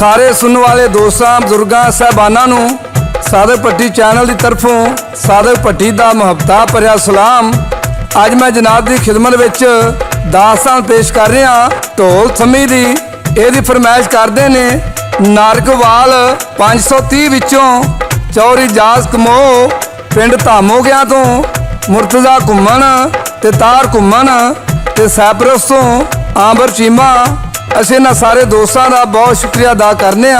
सारे सुनने वाले दोस्तों बुजुर्गों साहबाना नूं सादक भट्टी चैनल की तरफों सादक भट्टी का मुहब्बता भरिया सलाम। अज मैं जनाब की खिदमत विच दास्तान पेश कर रहा। ढोल थमी दी ਇਹਦੀ फरमाइश करते ने नारकवाल 530 विचों चौरी जास कमो पिंड धामोगिया तो मुर्तजा घुमन ते तार घुमन ते सैपरस तो आंबर चीमा। असीं इन्हां सारे दोस्तों का बहुत शुक्रिया अदा करने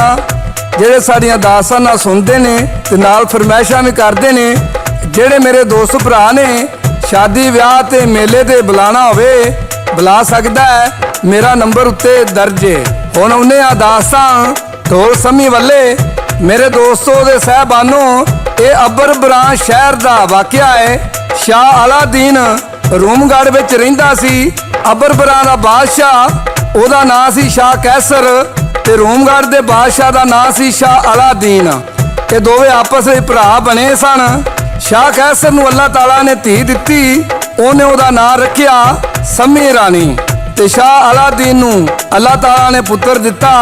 ਜਿਹੜੇ ਸਾਡੀਆਂ ਦਾਸਾਂ ਨਾਲ सुनते ने ते नाल फरमाइशां भी करते ने। ਜਿਹੜੇ मेरे दोस्त भरा ने शादी विआह ते मेले ते बुलाना होवे बुला सकता है, मेरा नंबर उत्ते दर्ज है। हुण उन्हें आ दास्तां ढोल समी वाले मेरे दोस्तों दे साहबानों ये अबर बरां शहर का वाकया है। शाह अलादीन रूमगढ़ विच रहिंदा सी। अबर बरां दा बादशाह ओहदा नां सी शाह कैसर ते रूमगढ़ दे बादशाह दा नां सी शाह अलादीन। ये दोवें आपस में भरा बने सन। शाह कैसर नूं अल्लाह ताला ने धी दित्ती, उन्हें ओहदा नां रखिया सम्मी रानी। ते शाह अलादीन नूं अल्लाह ताला ने पुत्र दिता,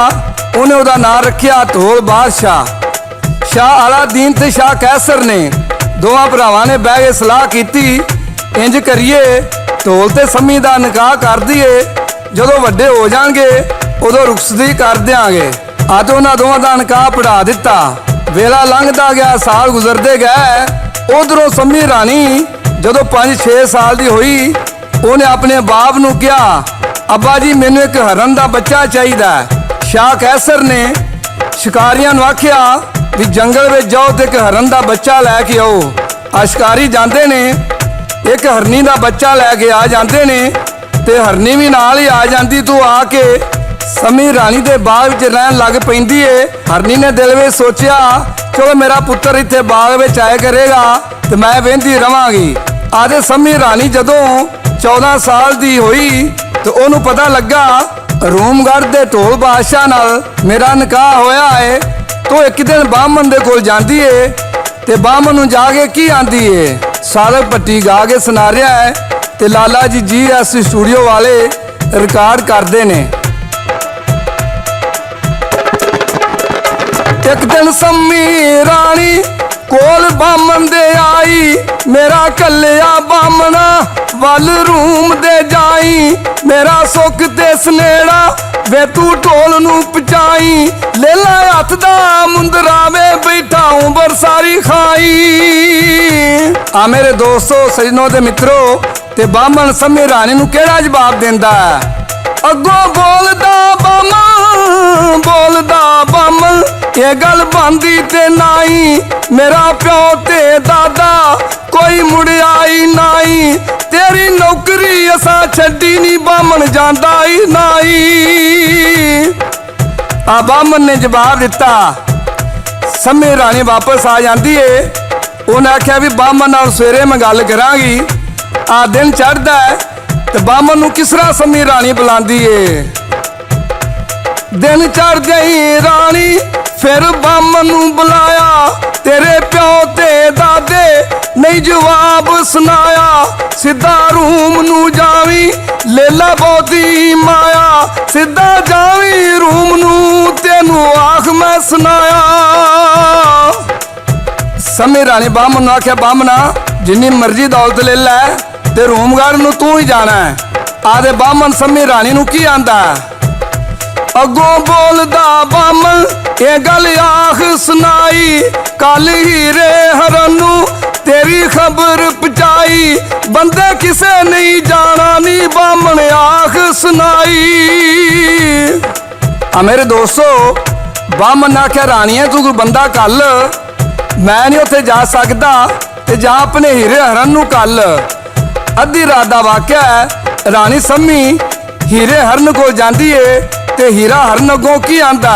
उन्हें ओहदा नां रखिया ढोल बादशाह। शाह अलादीन ते शाह कैसर ने दोवां भरावां ने बह के सलाह की, इंज करिए ढोल ते सम्मी दा निकाह कर दईए, जदों वड्डे हो जाणगे उदों रुखसती कर देंगे। अज उन्हां दोवां दा निकाह पढ़ा दिता। वेला लंघदा गया, साल गुजरते गए। उधरों सम्मी रानी जदों 5-6 साल की हुई, उन्हें अपने बाप नूं कहा, अब्बा जी मैनूं एक हरन का बच्चा चाहिए। शाह कैसर ने शिकारियां नूं आखिया भी जंगल में जाओ तो एक हरन का बच्चा लैके आओ। आ शिकारी जाते ने, एक हरनी का बच्चा लैके आ जाते ने ते हरनी भी नाल ही आ जाती। तू आके सम्मी रानी के बाग च रहन लग पैंदी है। हरनी ने दिल में सोचा चलो मेरा पुत्र इत्थे बाग में आया करेगा तो मैं वेंदी रवांगी। आदे सम्मी रानी जदों 14 साल की हुई तो उन्होंने पता लगा रूमगढ़ के ढोल बादशाह नाल मेरा निकाह होया है। तो एक दिन बामन दे कोल जांदी है ते बामन नूं जाके की आंदी है, सादक भट्टी गा के सुना रहा है ते लाला जी GS स्टूडियो वाले रिकॉर्ड करते ने। एक दिन सम्मी रानी कोल बामन दे आई, मेरा कलिया बामना वल रूम दे जाई। मेरा सुख ते सनेड़ा वे तू ढोल नूं पचाई। ले ला हथ दा मुंदरा वे बैठाऊं बरसारी खाई। आ मेरे दोस्तों सजनों दे मित्रों ते बामन सम्मी रानी नूं केड़ा जवाब देंदा है? अगों बोलदा बामन ये गल बांदी ते नाई। मेरा प्यो ते दादा कोई मुड़ियाई नाई। तेरी नौकरी असा छड्डी नी बामन जांदा ही नाई। आ बामन ने जवाब दिता। सम्मी रानी वापस आ जाती है। उन्हें आख्या भी बामन नाल सवेरे मैं गल करांगी। आ दिन चढ़दा है तो बामन नूं किस तरह सम्मी रानी बुलांदी है। दिन चढ़ गई रानी फिर बामन नूं बुलाया। तेरे प्यो ते दादे नहीं जवाब सुनाया। सीधा रूम नूं जावी लेला बहुती माया। सीधा जावी रूम नूं तेनू आख मैं सुनाया। सम्मी रानी बामन नूं आख्या बामना जिन्नी मर्जी दौलत ले लै ते रूमगढ़ नूं तू ही जाना है। आदे बामन सम्मी रानी नूं की आंदा? अगों बोलदा बामन ये गल आख सुनाई। कल हीरे हरन नूं तेरी खबर पहुंचाई। बंदे किसे नहीं जाना नी बामन आख सुनाई। आ मेरे दोस्तों बामन ने आख्या रानिया तू कोई बंदा कल, मैं नहीं उत्थे जा सकता ते जा अपने हीरे हरन नूं कल। अद्धी रात का वाकया है। रानी सम्मी हीरे हरन को जाती है ते हीरा हरन अगों की आंदा?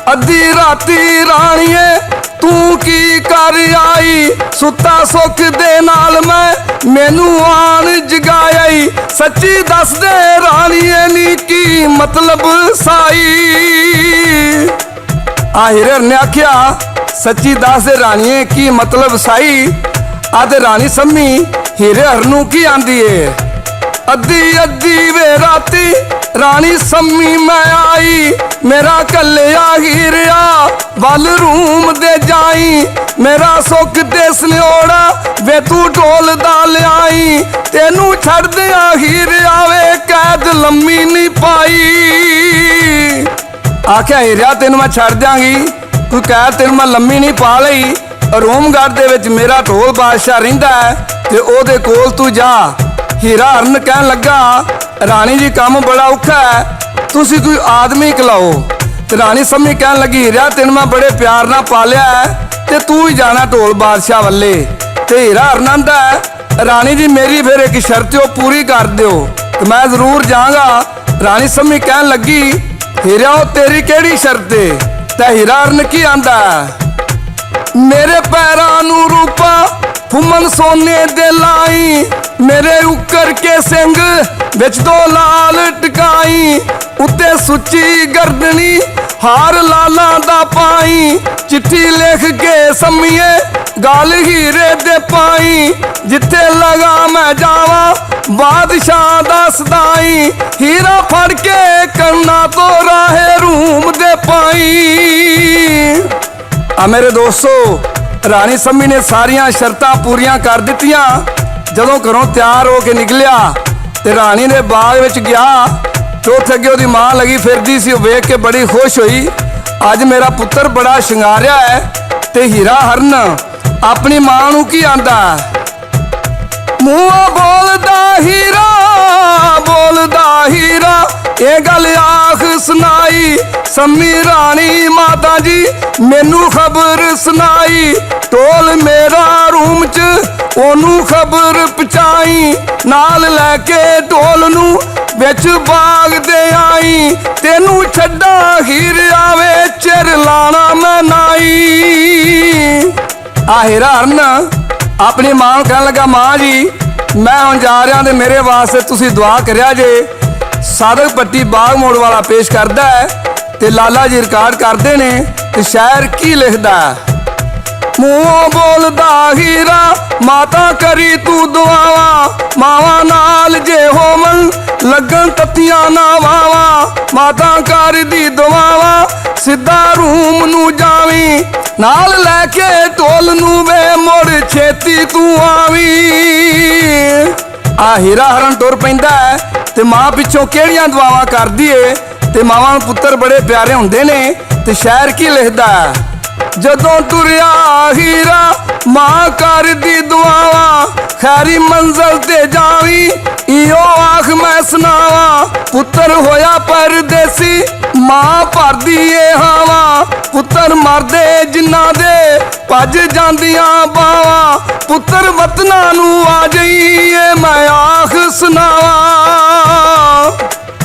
अद्धी राती राणीए तू की कर आई। सुता सुख दे नाल मैं मैनू आन जगाई। सच्ची दस दे राणीए नी की मतलब साई। आ हीरे हरन ने आख्या सच्ची दस दे राणीए की मतलब साई। आदे रानी सम्मी हीरे हरनू की आंदी है। अद्धी अद्धी वे राती रानी सम्मी मैं आई। मेरा कलिया हीरिया वल रूम दे जाई, मेरा सुख ते सन्योड़ा वे तू ढोल दा लियाई, तेनू छड़ दिया हीरिया वे कैद लम्मी नहीं पाई। आख्या हीरिया तेन मैं छड़ दियांगी, कोई कैद तेन मैं लम्मी नहीं पा लई। रोमगढ़ दे विच मेरा ढोल बादशाह रहिंदा है ते ओदे कोल तू जा। हीरा हरन कहन लगा राणी जी काम बड़ा औखा है, तुसी कोई आदमी कलाओ। ते राणी सम्मी कहन लगी हीरा तेन मैं बड़े प्यार नाल पालिया है ते तू ही जाना ढोल बादशाह वल्ले। ते हीरा हरन आंदा है राणी जी मेरी फिर एक शर्त पूरी कर दिओ ते मैं जरूर जाऊंगा। राणी सम्मी कहन लगी हीरा तेरी केड़ी शर्त है? ते हीरा हरन की आंदा मेरे पैरां नूं रूपा फुमन सोने दे लाई, मेरे उकर के सिंग विच दो लाल टकाई, उत्ते सुच्ची गर्दनी हार लाला दा पाई, चिट्ठी लिख के सम्मीए गाल हीरे दे पाई, जिथे लगा मैं जावा बादशाह दा सदाई, हीरा फड़ के करना तो राहे रूम दे पाई। आ मेरे दोस्तों राणी सम्मी ने सारिया शर्तां पूरियां कर दित्तियां। जदों घरों तैयार हो के निकलिया ते राणी ने बाग विच गया तो उत्थे अगे ओहदी मां लगी फिरदी सी, वेख के बड़ी खुश हुई अज मेरा पुत्र बड़ा शिंगारिया है। ते हीरा हरन अपनी मां नूं की आंदा मूंहों बोलदा हीरा ये गल आख सुनाई, सम्मी राणी माता जी मैनू खबर सुनाई, ढोल मेरा रूम च ओनू खबर पहुंचाई, नाल लैके ढोल नू विच बाग दे आई, तेनू छड्डा हीरिया वे चिर लाना मैं नाई। आ हीरा हरन अपनी मां नूं कहन लगा मां जी मैं हुण जा रहा ते मेरे वास्ते तुसी दुआ करिया जे। सादक पट्टी बाग मोड़ वाला पेश करता है ते लाला जी रिकॉर्ड करते ने ते शायर की लिखदा मूंहों बोलदा हीरा माता करी तू दुआवा, मावा नाल जे होवन लगन तत्तियां ना वावा, माता कर दी दुआवा सिद्धा रूम नू जावी, नाल लैके ढोल नू वे मुड़ छेती तू आवी। आ हीरा हरन तुर पैंदा है ते मां पिछों केड़ियां दुआवां करदी है ते मावां नूं पुत्तर बड़े प्यारे हुंदे ने। ते शायर की लिखदा जदों तुरिया हीरा मां कर दी दुआवा, खैरी मंजिल ते जावी इहो आख मैं सुनावा, पुत्तर होया परदेसी मां भरदी ए हावा, पुत्तर मरदे जिन्ना दे भज जांदियां बावा, पुत्तर वतना नूं आ जाइए मैं आख सुनावा।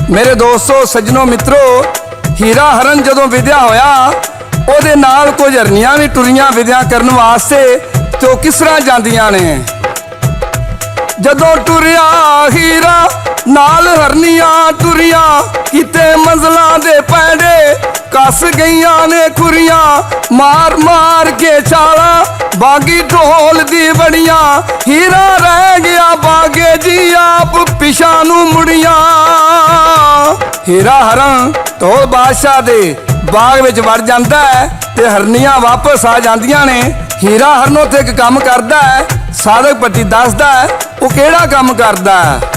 मेरे दोस्तों सज्जनों मित्रों हीरा हरन जदों विद्या होया ओदे नाल कुछ हरनियां भी टुरियां विद्या करन वास्ते तो किस तरह जांदियां ने। जदों टुरिया हीरा नाल हरनियां टुरियां किते मंजलां दे पैंडे कस गईयां ने खुरियां, मार मार के छाला बागी ढोल दी बड़ियां, हीरा रह गया बागे जी आप पिछा नू मुड़ियां। हीरा हरन ढोल बादशाह दे बाग विच वड़ जांदा है ते हरनियां वापस आ जांदियां ने। हीरा हरन उत्थे एक काम करदा है, सादक पट्टी दसदा है वो केड़ा काम करदा है।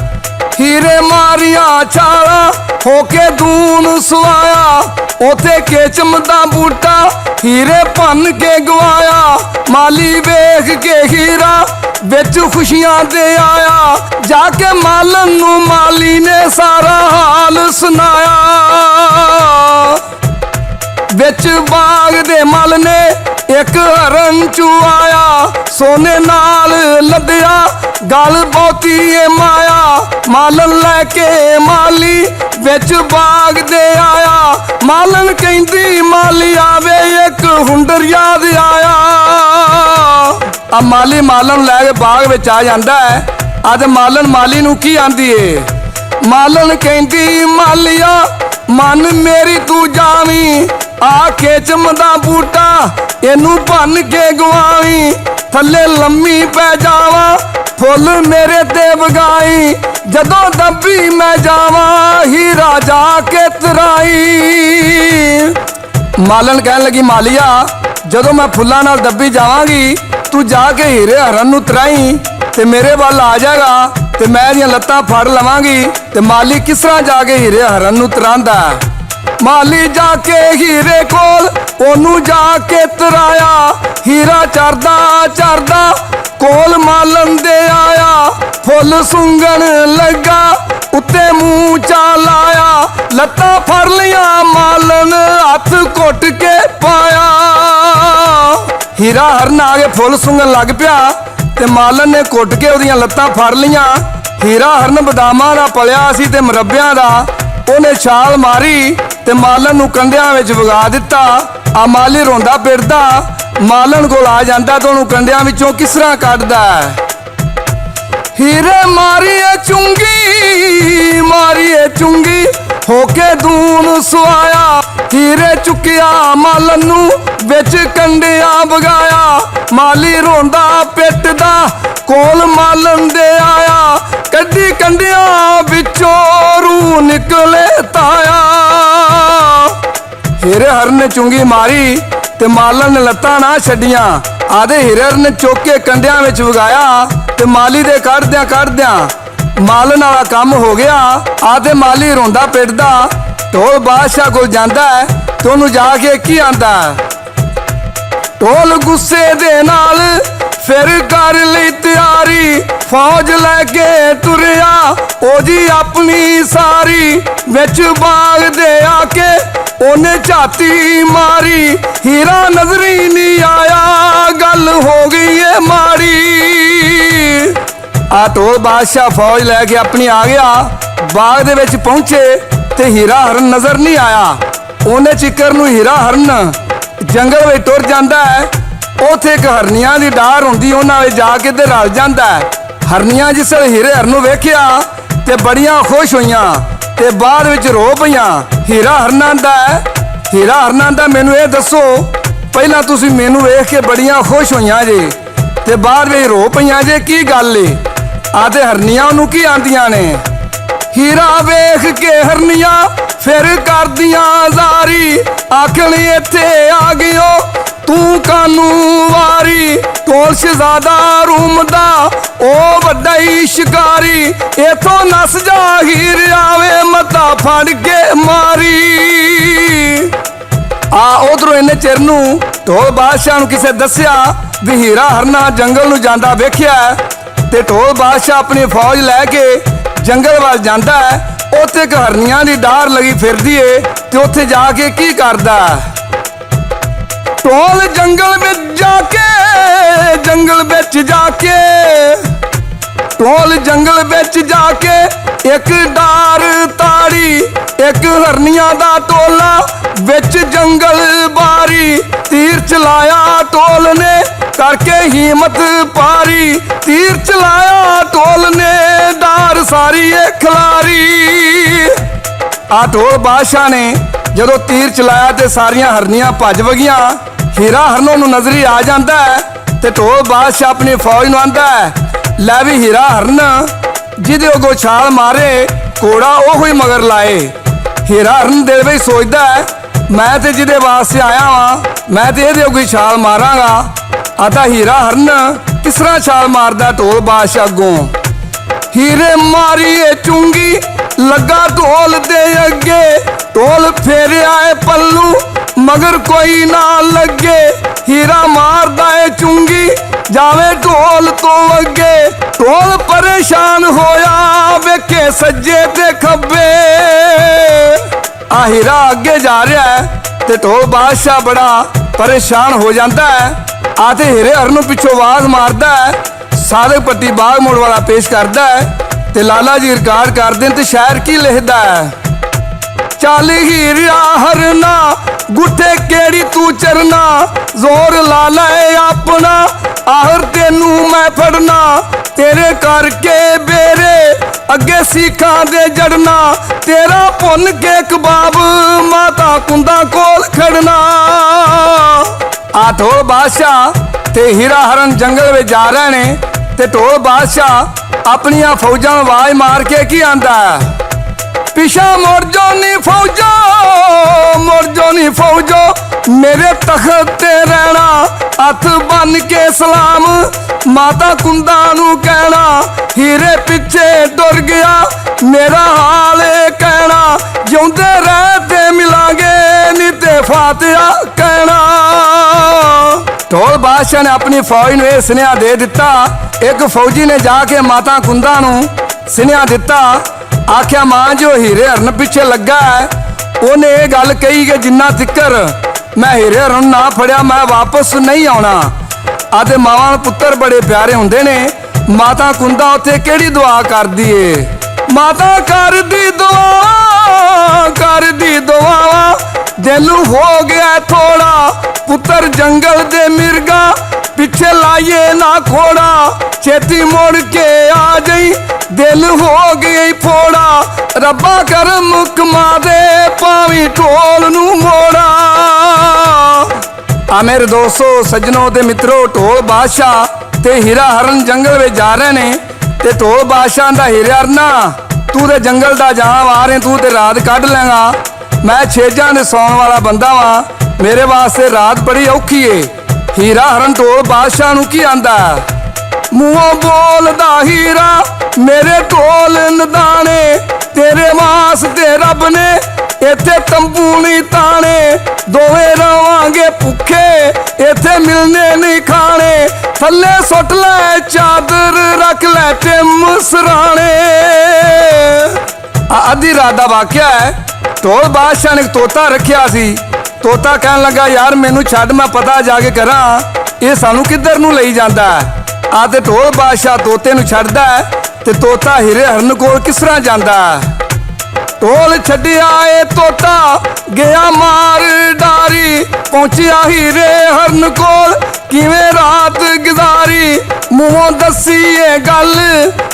हीरे मारियां छाला होके दून सवाया, उथे केचम दा बूटा हीरे भन के गवाया, माली वेख के हीरा बिच खुशियां दे आया, जाके मालन नू माली ने सारा हाल सुनाया। बिच बाग दे मल ने एक हरन चुआया, सोने नाल लदया गल बहुती ए माया, मालन लैके माली बिच बाग दे आया, मालन कहंदी माली आवे एक हुंडर याद आया। अब माली मालन लैके बाग विच आ जांदा है। अज मालन माली नू की आंदी है, मालन कहंदी मालिया मन मेरी तू जावी, आ खेचम दा बूटा इनू भन के गवावी, थले लम्मी पै जावा फुल मेरे ते बगाई, जदों दबी मैं जावा हीरा जाके तराई। मालन कहन लगी मालिया जदों मैं फुल्लां नाल दब्बी जावांगी तू जाके हीरे हरन नूं तराई ते मेरे वाल आ जाएगा ते मैं इहदियां लत्तां फड़ लवांगी। ते माली किस तरह जाके हीरे हरन नूं तरांदा। माली जाके हीरे कोल ओनू जाके तराया। हीरा चरदा चरदा कोल मालन दे आया। फुल सुंगन लगा उत्ते मुंह चा लाया। लत्तां फड़ लिया मालन हथ घुट के पाया। हीरा हरन आगे फुल सुंगन लग पिया ते मालन ने घुट के उहदियां लत्तां फड़ लिया। हीरा हरन बदामां दा पलिया सी ते मुरब्बियां दा। ਉਹਨੇ ਛਾਲ ਮਾਰੀ ਤੇ ਮਾਲਣ ਨੂੰ ਕੰਡਿਆਂ ਵਿੱਚ ਵਗਾ ਦਿੱਤਾ। ਆ ਮਾਲੀ ਰੋਂਦਾ ਫਿਰਦਾ ਮਾਲਣ ਕੋਲ ਆ ਜਾਂਦਾ ਤੇ ਉਹਨੂੰ ਕੰਡਿਆਂ ਵਿੱਚੋਂ ਕਿਸ ਤਰ੍ਹਾਂ ਕੱਢਦਾ। ਹੀਰੇ ਮਾਰੀਏ ਚੁੰਗੀ ਹੋ ਕੇ ਦੂਨ ਸੁਆਇਆ। ਹੀਰੇ ਚੁੱਕਿਆ ਮਾਲਣ ਨੂੰ ਵਿੱਚ ਕੰਡਿਆਂ ਵਗਾਇਆ। ਮਾਲੀ ਰੋਂਦਾ ਪਿੱਟਦਾ ਕੋਲ ਮਾਲਣ ਦੇ ਆਇਆ। ਕੱਢੀ ਕੰਡਿਆਂ ਵਿੱਚੋਂ ਰੂ ਨਿਕਲੇ ਤਾਇਆ। ਹੀਰੇ ਹਰਨ ਨੇ ਚੁੰਗੀ ਮਾਰੀ ਤੇ ਮਾਲਣ ਨੇ ਲੱਤਾਂ ਨਾ ਛੱਡੀਆਂ। ਆਦੇ ਹੀਰੇ ਹਰਨ ਨੇ ਚੁੱਕ ਕੇ ਕੰਡਿਆਂ ਵਿੱਚ ਵਗਾਇਆ ਤੇ ਮਾਲੀ ਦੇ ਕੱਢਦਿਆਂ ਮਾਲਣ ਵਾਲਾ ਕੰਮ ਹੋ ਗਿਆ। ਆਦੇ ਮਾਲੀ ਰੋਂਦਾ ਪਿੱਟਦਾ ਢੋਲ ਬਾਦਸ਼ਾਹ ਕੋਲ ਜਾਂਦਾ ਤੇ ਉਹਨੂੰ ਜਾ ਕੇ ਕੀ ਆਂਦਾ। ਢੋਲ ਗੁੱਸੇ ਦੇ ਨਾਲ फिर कर ली तैयारी। फौज लैके तुरया ओजी अपनी सारी। विच बाग दे आके ओने झाती मारी। हीरा नजरी नहीं आया गल हो गई है माड़ी। आ ढोल बादशाह फौज लैके अपनी आ गया। बाग दे विच पहुंचे ते हीरा हरन नजर नहीं आया। ओने चिकर नूं हीरा हरन जंगल विच टुर जांदा है। ਉੱਥੇ ਇੱਕ ਹਰਨੀਆਂ ਦੀ ਡਾਰ ਹੁੰਦੀ ਉਹਨਾਂ ਵਿੱਚ ਜਾ ਕੇ ਤੇ ਰਲ ਜਾਂਦਾ। ਹਰਨੀਆਂ ਜਿਸ ਵੇਲੇ ਹੀਰੇ ਹਰਨ ਨੂੰ ਵੇਖਿਆ ਤੇ ਬੜੀਆਂ ਖੁਸ਼ ਹੋਈਆਂ ਤੇ ਬਾਅਦ ਵਿੱਚ ਰੋ ਪਈਆਂ। ਹੀਰਾ ਹਰਨਾਂ ਦਾ ਮੈਨੂੰ ਇਹ ਦੱਸੋ ਪਹਿਲਾਂ ਤੁਸੀਂ ਮੈਨੂੰ ਵੇਖ ਕੇ ਬੜੀਆਂ ਖੁਸ਼ ਹੋਈਆਂ ਜੇ ਤੇ ਬਾਅਦ ਵਿੱਚ ਰੋ ਪਈਆਂ ਜੇ ਕੀ ਗੱਲ ਏ। ਆਦੇ ਹਰਨੀਆਂ ਉਹਨੂੰ ਕੀ ਆਂਦੀਆਂ ਨੇ। ਹੀਰਾ ਵੇਖ ਕੇ ਹਰਨੀਆਂ ਫਿਰ ਕਰਦੀਆਂ ਜ਼ਾਰੀ। ਆਖਣ ਇੱਥੇ ਆ ਗਿਓ ਤੂੰ ਕਾਨੂੰ ਵਾਰੀ। ਢੋਲ ਸ਼ਹਿਜ਼ਾਦਾ ਰੂਮ ਦਾ ਉਹ ਵੱਡਾ ਹੀ ਸ਼ਿਕਾਰੀ। ਇਥੋਂ ਨਸ ਜਾ ਹੀਰ ਆਵੇ ਮੱਥਾ ਫੜ ਕੇ ਮਾਰੀ। ਆ ਉਧਰੋਂ ਇਹਨੇ ਚਿਰ ਨੂੰ ਢੋਲ ਬਾਦਸ਼ਾਹ ਨੂੰ ਕਿਸੇ ਦੱਸਿਆ ਵੀ ਹੀਰਾ ਹਰਨਾ ਜੰਗਲ ਨੂੰ ਜਾਂਦਾ ਵੇਖਿਆ ਤੇ ਢੋਲ ਬਾਦਸ਼ਾਹ ਆਪਣੀ ਫੌਜ ਲੈ ਕੇ ਜੰਗਲ ਵੱਲ ਜਾਂਦਾ। ਉੱਥੇ ਇੱਕ ਹਰਨੀਆਂ ਦੀ ਡਾਰ ਲੱਗੀ ਫਿਰਦੀ ਏ ਤੇ ਉੱਥੇ ਜਾ ਕੇ ਕੀ ਕਰਦਾ। ਢੋਲ ਜੰਗਲ ਵਿੱਚ ਜਾ ਕੇ ਢੋਲ ਜੰਗਲ ਵਿੱਚ ਜਾ ਕੇ ਇੱਕ ਡਾਰ ਤਾੜੀ। ਇੱਕ ਹਰਨੀਆਂ ਦਾ ਟੋਲਾ ਵਿੱਚ ਜੰਗਲ ਬਾਰੀ। ਤੀਰ ਚਲਾਇਆ ਢੋਲ ਨੇ ਕਰਕੇ ਹਿੰਮਤ ਪਾਰੀ। ਤੀਰ ਚਲਾਇਆ ਢੋਲ ਨੇ ਡਾਰ ਸਾਰੀ ਏ ਖਿਲਾਰੀ। ਆ ਢੋਲ ਬਾਦਸ਼ਾਹ ਨੇ ਜਦੋਂ ਤੀਰ ਚਲਾਇਆ ਤੇ ਸਾਰੀਆਂ ਹਰਨੀਆਂ ਭੱਜ ਵਗੀਆਂ। ਹੀਰਾ ਹਰਨੋਂ ਨੂੰ ਨਜ਼ਰੀ ਆ ਜਾਂਦਾ ਤੇ ਢੋਲ ਬਾਦਸ਼ਾਹ ਆਪਣੀ ਫੌਜ ਨੂੰ ਆਂਦਾ ਲੈ ਵੀ ਹੀਰਾ ਹਰਨ ਜਿਹਦੇ ਅੱਗੋਂ ਛਾਲ ਮਾਰੇ ਘੋੜਾ ਉਹੋ ਹੀ ਮਗਰ ਲਾਏ। ਹੀਰਾ ਹਰਨ ਦਿਲ ਵਿੱਚ ਸੋਚਦਾ ਮੈਂ ਤੇ ਜਿਹਦੇ ਵਾਸਤੇ ਆਇਆ ਵਾਂ ਮੈਂ ਤੇ ਇਹਦੇ ਅੱਗੋਂ ਛਾਲ ਮਾਰਾਂਗਾ। ਆਤਾ ਹੀਰਾ ਹਰਨ ਕਿਸ ਤਰ੍ਹਾਂ ਛਾਲ ਮਾਰਦਾ ਢੋਲ ਬਾਦਸ਼ਾਹ ਅੱਗੋਂ। ਹੀਰੇ ਮਾਰੀਏ ਚੁੰਗੀ ਲੱਗਾ ਢੋਲ ਦੇ ਅੱਗੇ। ਢੋਲ ਫੇਰਿਆ ਏ ਪੱਲੂ मगर कोई ना लगे। हीरा मारदा है चुंगी जावे ढोल तो अगे। ढोल परेशान होया वेखे सज्जे ते खब्बे। आ हीरा अगे जा रहा है ते ढोल बादशाह बड़ा परेशान हो जाता है। आते हीरे हरनों पिछों आवाज मारदा है। सादक पट्टी बाग मोड़ वाला पेश करता है ते लाला जी रिकॉर्ड कर दें ते शायर की लिखदा है। चल हीरा हरना गुठे केड़ी तू चरना। जोर ला ले अपना आहर तेनू मैं फड़ना। तेरे करके बेरे अगे सीखा दे जड़ना। तेरा भुन के कबाब माता कुंदा कोल खड़ना। आ ढोल बादशाह ते हीरा हरन जंगल में जा रहे ने ते ढोल बादशाह अपनिया फौजां आवाज मार के की आंदा पिछा मुड़ जो नी फौजो, मुड़ जो नी फौजो, मेरे तख्त ते रहना हथ बन के सलाम। माता कुंदा नू कहना हीरे पिछे टुर गया, मेरा हाल कहना जिउंदे रहते मिलांगे नी ते फातिहा कहना। ढोल बादशाह ने अपनी फौज नूं यह सुनेहा दे दिता। एक फौजी ने जाके माता कुंदा नूं सुनेहा दिता, आख्या मां जो हीरे हरन पिछे लगा है, उन्हें यह गल कही कि जिन्ना तिकर मैं हीरे हरन ना फड़िया मैं वापस नहीं आना। आते मावां पुत्तर बड़े प्यारे हुंदे ने। माता कुंदा उत्थे केड़ी दुआ करदी है? माता कर दी दुआ दिल हो गया थोड़ा, पुत्तर जंगल दे मिर्गा पिछे लाइए ना खोड़ा। छेती मुड़ के आ गई दिल हो गई फोड़ा, रब्बा कर मुकमा दे पावी ढोल नू मोड़ा। आ मेरे दोस्तों सज्जनों ते मित्रों, ढोल बादशाह ते हीरा हरन जंगल में जा रहे ने। ते ढोल बादशाह दा हीरे हरना तू ते जंगल दा जान आ रहे, तू ते रात कढ़ लेगा, मैं छेजां दे सौण वाला बंदा वां, मेरे वास्ते रात बड़ी औखी है। हीरा हरन ढोल बादशाह नू की आंदा, मूहों बोलदा हीरा मेरे ढोल नदाने, तेरे वास्ते रब ने इत्थे तंबू नहीं ताने, दोवें रवांगे भुखे इत्थे मिलने नहीं खाने, थल्ले सुट ले चादर रख ले टिम सराणे। अद्धी रात दा वाकिया है। ढोल बादशाह ने एक तोता रखिया सी। तोता कहन लगा यार मैनू छड्ड मैं पता जाके करा ये सानू किधर नू लई जांदा है। आते ढोल बादशाह तोते नू छड्डदा है ते तोता हीरे हरन कोल किस तरह जांदा है। ढोल छड्डिया ए तोता गया मार डारी, पहुंचिया हीरे हरन कोल किवें रात गुजारी। मूहों दसी ए गल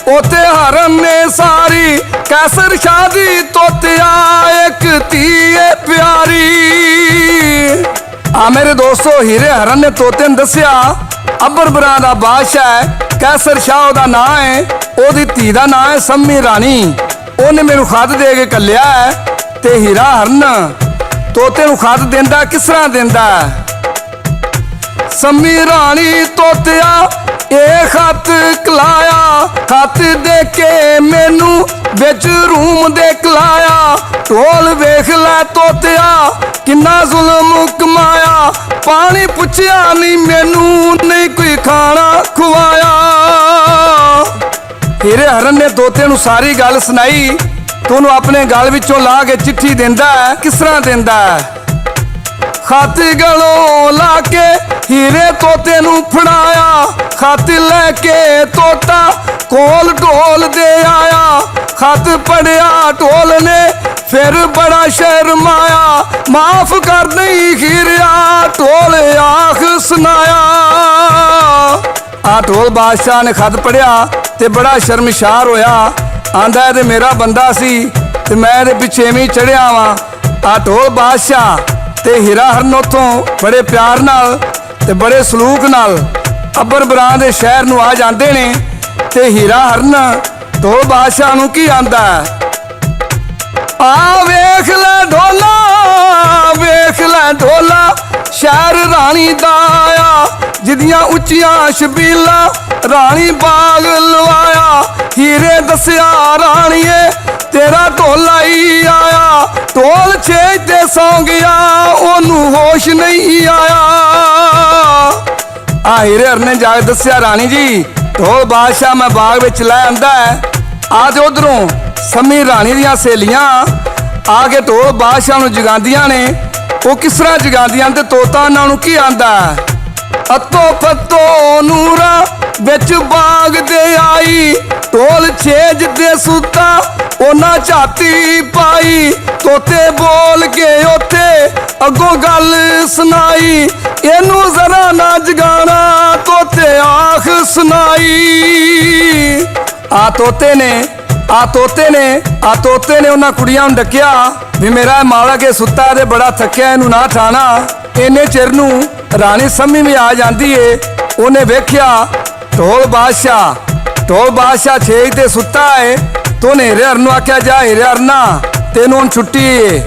ओते हरन ने सारी, कैसर शादी तोतिया एक धीए प्यारी। आ मेरे दोस्तों हीरे हरन ने तोते ने दसिया अबर बरां दा बादशाह है, कैसर शाह दा नां है, ओदी धी दा नां है सम्मी रानी। उन्हें मैनू खत दे के कलिया है। ते हीरा हरन तोते नू खत देंदा किस तरह देंदा? सम्मी रानी तोतिया ए खत कलाया, खत दे के मैनू बिच रूम दे कलाया। ढोल वेख लै तोतिया किन्ना जुल्म कमाया, पानी पुछया नहीं मैनू नहीं कोई खाना खुआया। हीरे हरन ने तोते नू सारी गल सुनाई तो उन्होंने अपने गल विचों ला के चिट्ठी देंदा है। किस तरह देंदा है? खत गलों ला के हीरे तोते नू फड़ाया, खत लैके तोता कोल ढोल दे आया। खत पढ़िया ढोल ने फिर बड़ा शर्माया, माफ कर दई हीरिया ढोल आख सुनाया। आ ढोल बादशाह ने खत पढ़िया ते बड़ा शर्मशार होया। आंदा ते मेरा बंदा सी ते मैं दे पिछे भी चढ़िया वां। आ ढोल बादशाह ते हीरा हरन उथों बड़े प्यार नाल ते बड़े सलूक नाल अबर बरां दे शहर नूं आ जांदे ने। ते हीरा हरन ढोल बादशाह नूं की आंदा, आ वेख लै ढोला, वेख लै ढोला, शहर रानी दा आया, जिदियां उच्चियां शबीला रानी बाग लवाया। हीरे दसिया राणीए तेरा ढोला ही आया, ढोल छेज ते सौ गया ओनू होश नहीं आया। आ हीरे हरन ने जाके दसिया रानी जी ढोल बादशाह मैं बाग विच लै आंदा है। आ ते उधरों सम्मी रानी दियां सहेलियां आके ढोल बादशाह नूं जगांदियां ने। वो किस तरह जगांदियां ते तोता उन्हां नूं की आंदा, अतो पतो नूरा बिच बाग दे आई, ढोल छेज दे सुता ओना झाती पाई। तोते बोल के ओथे अगों गल सुनाई, इनू जरा ना जगाना तोते आख सुनाई। आ तोते ने उन्हां कुड़ियां नूं डकिया भी मेरा मालक ये सुता ते बड़ा थकिया, इनू ना ठाना। इन्ने चिर नूं रानी सम्मी भी आ जाती है। उन्हें वेख्या ढोल बादशाह छेज ते सुता है तो उन्हें हीरे हरन नूं आख्या जा हीरे हरना ਤੈਨੂੰ ਹੁਣ ਛੁੱਟੀ ਏ,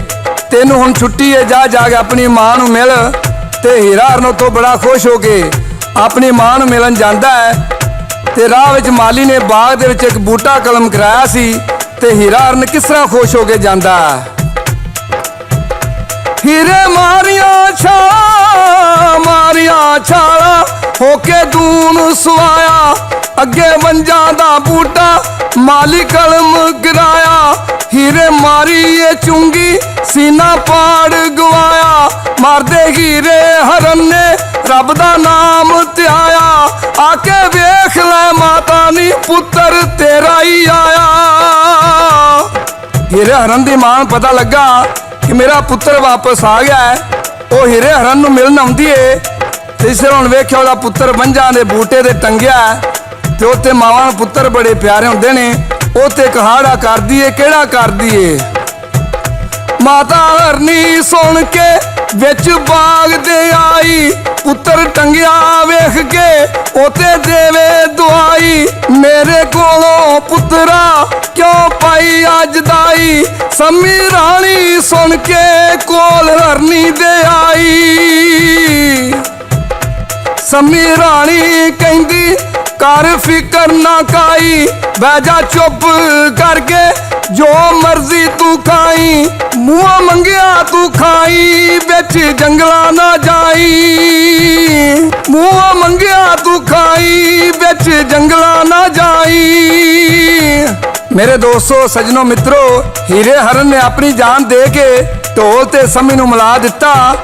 ਤੈਨੂੰ ਹੁਣ ਛੁੱਟੀ ਏ, ਜਾ ਜਾ ਕੇ ਆਪਣੀ ਮਾਂ ਨੂੰ ਮਿਲ। ਤੇ ਹੀਰਾ ਹਰਨ ਤੋਂ ਬੜਾ ਖੁਸ਼ ਹੋ ਕੇ ਆਪਣੀ ਮਾਂ ਨੂੰ ਮਿਲਣ ਜਾਂਦਾ ਹੈ। ਤੇ ਰਾਹ ਵਿੱਚ ਮਾਲੀ ਨੇ ਬਾਗ ਦੇ ਵਿੱਚ ਇੱਕ ਬੂਟਾ ਕਲਮ ਕਰਾਇਆ ਸੀ। ਤੇ ਹੀਰਾ ਹਰਨ ਕਿਸ ਤਰ੍ਹਾਂ ਖੁਸ਼ ਹੋ ਕੇ ਜਾਂਦਾ ਹੈ। ਹੀਰੇ ਮਾਰੀਆਂ ਛਾਲਾ ਹੋ ਕੇ ਦੂਨ ਸਵਾਇਆ, ਅੱਗੇ ਵੰਜਾਂ ਦਾ ਬੂਟਾ ਮਾਲੀ ਕਲਮ ਗਿਰਾਇਆ। ਹੀਰੇ ਮਾਰੀਏ ਚੁੰਗੀ ਸੀਨਾ ਪਾੜ ਗਵਾਇਆ, ਮਾਰਦੇ ਹੀਰੇ ਹਰਨ ਨੇ ਰੱਬ ਦਾ ਨਾਮ ਧਿਆਇਆ। ਆ ਕੇ ਵੇਖ ਲੈ ਮਾਤਾ ਨੀ ਪੁੱਤਰ ਤੇਰਾ ਹੀ ਆਇਆ। ਹੀਰੇ ਹਰਨ ਦੀ ਮਾਂ ਨੂੰ ਪਤਾ ਲੱਗਾ ਕਿ ਮੇਰਾ ਪੁੱਤਰ ਵਾਪਸ ਆ ਗਿਆ ਹੈ। ਉਹ ਹੀਰੇ ਹਰਨ ਨੂੰ ਮਿਲਣ ਆਉਂਦੀ ਏ। ਤੇ ਇਸ ਤਰ੍ਹਾਂ ਹੁਣ ਵੇਖਿਆ ਉਹਦਾ ਪੁੱਤਰ ਵੰਜਾਂ ਦੇ ਬੂਟੇ ਤੇ ਟੰਗਿਆ। ਤੇ ਉੱਥੇ ਮਾਵਾਂ ਨੂੰ ਪੁੱਤਰ ਬੜੇ ਪਿਆਰੇ ਹੁੰਦੇ ਨੇ। ਉਹ ਤੇ ਕਹਾੜਾ ਕਰਦੀ ਏ, ਕਿਹੜਾ ਕਰਦੀ ਏ। ਮਾਤਾ ਹਰਨੀ ਸੁਣ ਕੇ ਵਿੱਚ ਬਾਗ ਦੇ ਆਈ, ਪੁੱਤਰ ਟੰਗਿਆ ਵੇਖ ਕੇ ਉਤੇ ਦੇਵੇ ਦੁਆਈ। ਮੇਰੇ ਕੋਲੋਂ ਪੁੱਤਰਾ ਕਿਉਂ ਪਾਈ ਅੱਜ ਦਾਈ, ਸੰਮੀ ਰਾਣੀ ਸੁਣ ਕੇ ਕੋਲ ਹਰਨੀ ਦੇ ਆਈ। ਸੰਮੀ ਰਾਣੀ ਕਹਿੰਦੀ ਕਰ ਫਿਕਰ ਨਾ ਕਾਈ, ਬਹਿ ਜਾ ਚੁੱਪ ਕਰਕੇ ਜੋ ਮਰਜ਼ੀ ਤੂੰ ਖਾਈ। ਮੂੰਹ ਮੰਗਿਆ ਤੂੰ ਖਾਈ, ਵਿੱਚ ਜੰਗਲਾਂ ਨਾ ਜਾਈ। ਮੂੰਹ ਮੰਗਿਆ ਤੂੰ ਖਾਈ, ਵਿੱਚ ਜੰਗਲਾਂ ਨਾ ਜਾਈ। ਮੇਰੇ ਦੋਸਤੋ, ਸੱਜਣੋ, ਮਿੱਤਰੋ, ਹੀਰੇ ਹਰਨ ਨੇ ਆਪਣੀ ਜਾਨ ਦੇ ਕੇ ਢੋਲ ਤੇ ਸੰਮੀ ਨੂੰ ਮਿਲਾ ਦਿੱਤਾ।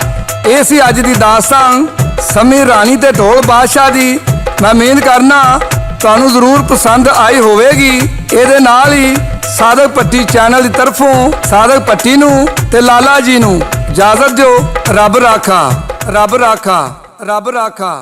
ਇਹ ਸੀ ਅੱਜ ਦੀ ਦਾਸਤਾਨ ਸੰਮੀ ਰਾਣੀ ਤੇ ਢੋਲ ਬਾਦਸ਼ਾਹ ਦੀ। ਮੈਂ ਉਮੀਦ ਕਰਨਾ ਤੁਹਾਨੂੰ ਜ਼ਰੂਰ ਪਸੰਦ ਆਈ ਹੋਵੇਗੀ। ਇਹਦੇ ਨਾਲ ਹੀ ਸਾਧਕ ਭੱਟੀ ਚੈਨਲ ਦੀ ਤਰਫੋਂ ਸਾਧਕ ਭੱਟੀ ਨੂੰ ਤੇ ਲਾਲਾ ਜੀ ਨੂੰ ਇਜਾਜ਼ਤ ਦਿਓ। ਰੱਬ ਰਾਖਾ, ਰੱਬ ਰਾਖਾ, ਰੱਬ ਰਾਖਾ।